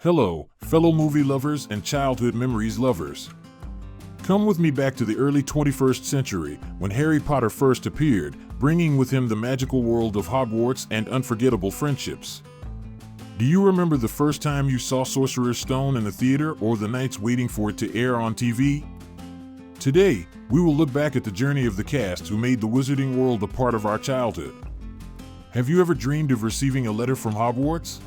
Hello, fellow movie lovers and childhood memories lovers. Come with me back to the early 21st century when Harry Potter first appeared, bringing with him the magical world of Hogwarts and unforgettable friendships. Do you remember the first time you saw Sorcerer's Stone in the theater or the nights waiting for it to air on TV? Today, we will look back at the journey of the cast who made the wizarding world a part of our childhood. Have you ever dreamed of receiving a letter from Hogwarts?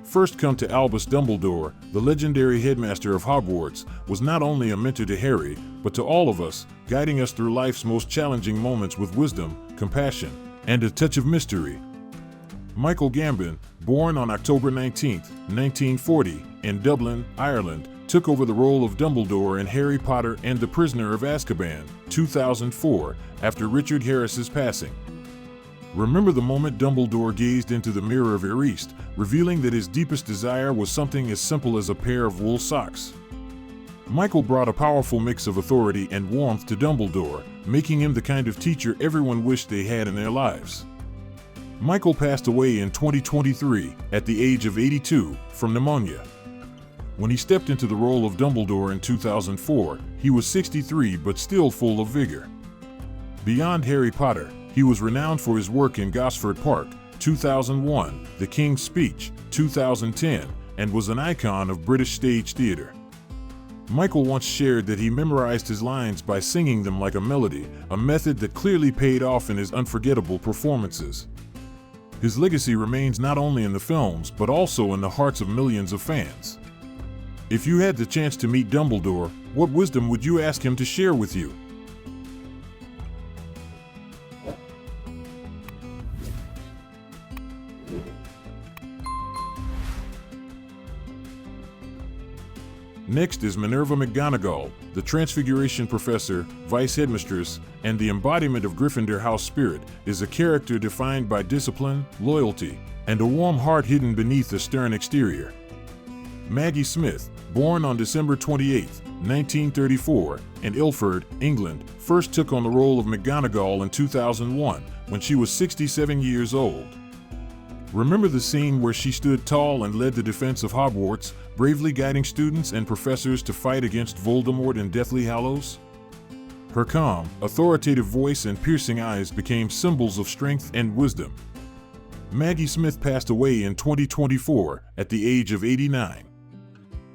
First come to Albus Dumbledore, the legendary headmaster of Hogwarts, was not only a mentor to Harry, but to all of us, guiding us through life's most challenging moments with wisdom, compassion, and a touch of mystery. Michael Gambon, born on October 19, 1940, in Dublin, Ireland, took over the role of Dumbledore in Harry Potter and the Prisoner of Azkaban, 2004, after Richard Harris's passing. Remember the moment Dumbledore gazed into the mirror of Erist, revealing that his deepest desire was something as simple as a pair of wool socks? Michael brought a powerful mix of authority and warmth to Dumbledore, making him the kind of teacher everyone wished they had in their lives. Michael passed away in 2023, at the age of 82, from pneumonia. When he stepped into the role of Dumbledore in 2004, he was 63 but still full of vigor. Beyond Harry Potter, he was renowned for his work in Gosford Park, 2001, The King's Speech, 2010, and was an icon of British stage theatre. Michael once shared that he memorized his lines by singing them like a melody, a method that clearly paid off in his unforgettable performances. His legacy remains not only in the films but also in the hearts of millions of fans. If you had the chance to meet Dumbledore, what wisdom would you ask him to share with you? Next is Minerva McGonagall, the Transfiguration Professor, Vice Headmistress, and the embodiment of Gryffindor house spirit, is a character defined by discipline, loyalty, and a warm heart hidden beneath a stern exterior. Maggie Smith, born on December 28, 1934, in Ilford, England, first took on the role of McGonagall in 2001, when she was 67 years old. Remember the scene where she stood tall and led the defense of Hogwarts, bravely guiding students and professors to fight against Voldemort in Deathly Hallows? Her calm, authoritative voice and piercing eyes became symbols of strength and wisdom. Maggie Smith passed away in 2024, at the age of 89.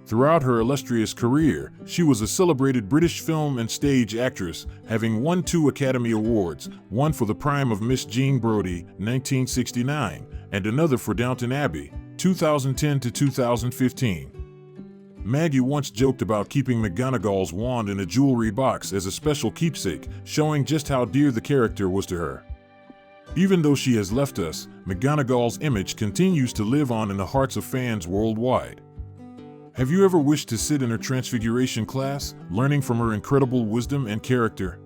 Throughout her illustrious career, she was a celebrated British film and stage actress, having won 2 Academy Awards, one for The Prime of Miss Jean Brodie, 1969, and another for Downton Abbey, 2010 to 2015. Maggie once joked about keeping McGonagall's wand in a jewelry box as a special keepsake, showing just how dear the character was to her. Even though she has left us, McGonagall's image continues to live on in the hearts of fans worldwide. Have you ever wished to sit in her Transfiguration class, learning from her incredible wisdom and character?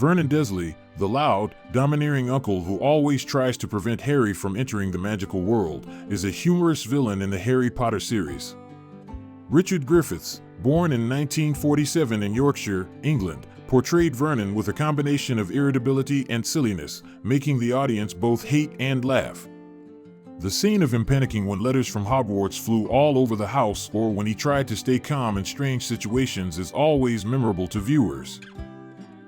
Vernon Dursley, the loud, domineering uncle who always tries to prevent Harry from entering the magical world, is a humorous villain in the Harry Potter series. Richard Griffiths, born in 1947 in Yorkshire, England, portrayed Vernon with a combination of irritability and silliness, making the audience both hate and laugh. The scene of him panicking when letters from Hogwarts flew all over the house or when he tried to stay calm in strange situations is always memorable to viewers.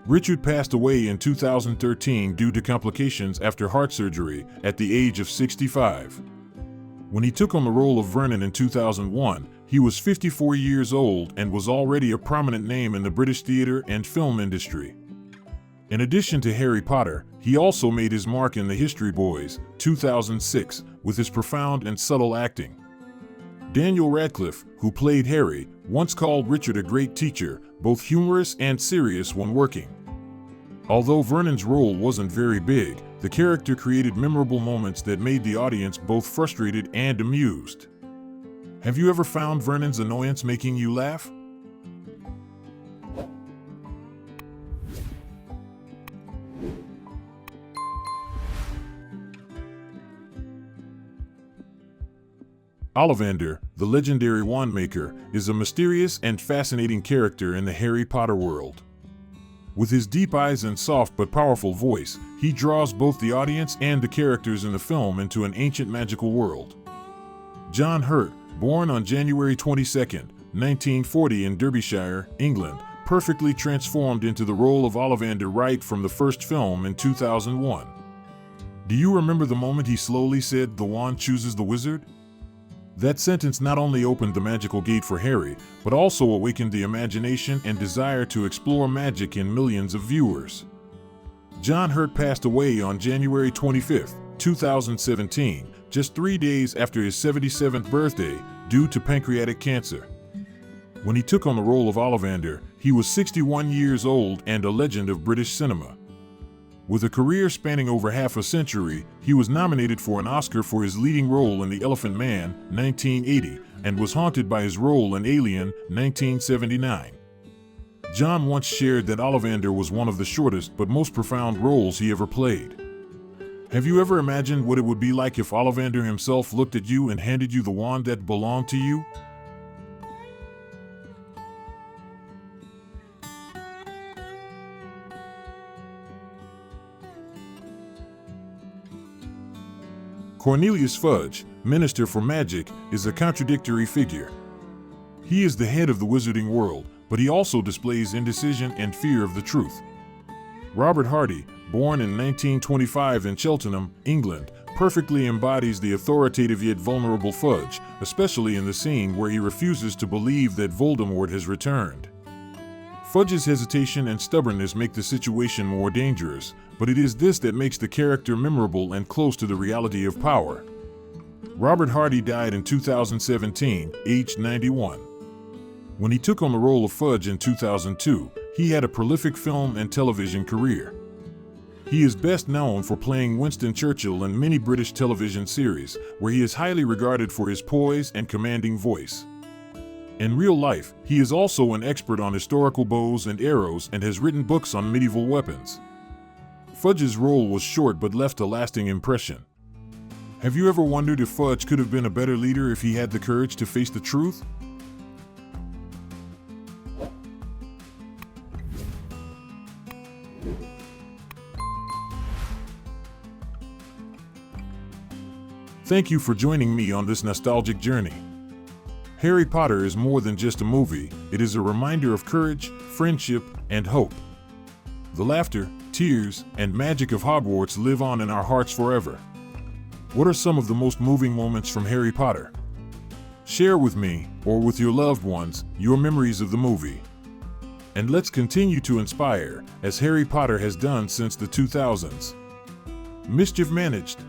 Richard passed away in 2013 due to complications after heart surgery at the age of 65. When he took on the role of Vernon in 2001, he was 54 years old and was already a prominent name in the British theatre and film industry. In addition to Harry Potter, he also made his mark in The History Boys, 2006, with his profound and subtle acting. Daniel Radcliffe, who played Harry, once called Richard a great teacher, both humorous and serious when working. Although Vernon's role wasn't very big, the character created memorable moments that made the audience both frustrated and amused. Have you ever found Vernon's annoyance making you laugh? Ollivander, the legendary wand maker, is a mysterious and fascinating character in the Harry Potter world. With his deep eyes and soft but powerful voice, he draws both the audience and the characters in the film into an ancient magical world. John Hurt, born on January 22, 1940 in Derbyshire, England, perfectly transformed into the role of Ollivander right from the first film in 2001. Do you remember the moment he slowly said, "The wand chooses the wizard"? That sentence not only opened the magical gate for Harry, but also awakened the imagination and desire to explore magic in millions of viewers. John Hurt passed away on January 25, 2017, just 3 days after his 77th birthday, due to pancreatic cancer. When he took on the role of Ollivander, he was 61 years old and a legend of British cinema. With a career spanning over half a century, he was nominated for an Oscar for his leading role in The Elephant Man, 1980, and was haunted by his role in Alien, 1979. John once shared that Ollivander was one of the shortest but most profound roles he ever played. Have you ever imagined what it would be like if Ollivander himself looked at you and handed you the wand that belonged to you? Cornelius Fudge, Minister for Magic, is a contradictory figure. He is the head of the wizarding world, but he also displays indecision and fear of the truth. Robert Hardy, born in 1925 in Cheltenham, England, perfectly embodies the authoritative yet vulnerable Fudge, especially in the scene where he refuses to believe that Voldemort has returned. Fudge's hesitation and stubbornness make the situation more dangerous, but it is this that makes the character memorable and close to the reality of power. Robert Hardy died in 2017, aged 91. When he took on the role of Fudge in 2002, he had a prolific film and television career. He is best known for playing Winston Churchill in many British television series, where he is highly regarded for his poise and commanding voice. In real life, he is also an expert on historical bows and arrows and has written books on medieval weapons. Fudge's role was short but left a lasting impression. Have you ever wondered if Fudge could have been a better leader if he had the courage to face the truth? Thank you for joining me on this nostalgic journey. Harry Potter is more than just a movie, it is a reminder of courage, friendship, and hope. The laughter, tears, and magic of Hogwarts live on in our hearts forever. What are some of the most moving moments from Harry Potter? Share with me, or with your loved ones, your memories of the movie. And let's continue to inspire, as Harry Potter has done since the 2000s. Mischief managed.